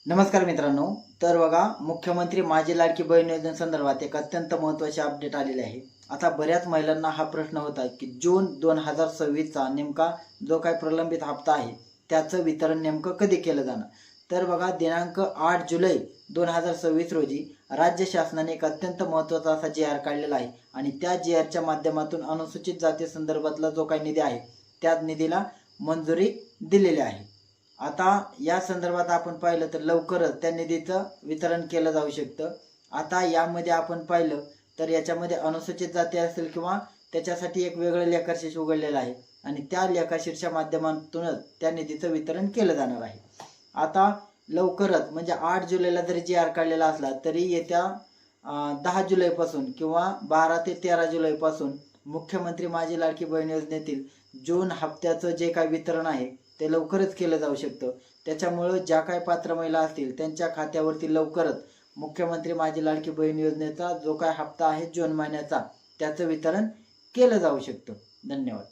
नमस्कार मित्रांनो. तर बघा, मुख्यमंत्री माझी लाडकी बहीण योजनेसंदर्भात एक अत्यंत महत्त्वाची अपडेट आलेली आहे. आता बऱ्याच महिलांना हा प्रश्न होता की जून 2026चा नेमका जो काही प्रलंबित हप्ता आहे त्याचं वितरण नेमकं कधी केलं जाणार. तर बघा, दिनांक 8 जुलै 2026 रोजी राज्य शासनाने एक अत्यंत महत्त्वाचा असा जी आर काढलेला आहे आणि त्या जी आरच्या माध्यमातून अनुसूचित जाती संदर्भातला जो काही निधी आहे त्या निधीला मंजुरी दिलेली आहे. आता या संदर्भात आपण पाहिलं तर लवकरच त्या निधीचं वितरण केलं जाऊ शकतं. आता यामध्ये आपण पाहिलं तर याच्यामध्ये अनुसूचित जाती असेल किंवा त्याच्यासाठी एक वेगळं लेखाशीर्ष उघडलेलं आहे आणि त्या लेखाशीर्षच्या माध्यमातूनच त्या निधीचं वितरण केलं जाणार आहे. आता लवकरच म्हणजे 8 जुलैला जरी जी आर काढलेला असला तरी येत्या 10 जुलैपासून किंवा 12 ते 13 जुलैपासून मुख्यमंत्री माझी लाडकी बहीण योजनेतील जून हप्त्याचं जे काही वितरण आहे ते लवकरच केलं जाऊ शकतं. त्याच्यामुळं ज्या काही पात्र महिला असतील त्यांच्या खात्यावरती लवकरच मुख्यमंत्री माझी लाडकी बहीण योजनेचा जो काय हप्ता आहे जून महिन्याचा त्याचं वितरण केलं जाऊ शकतं. धन्यवाद.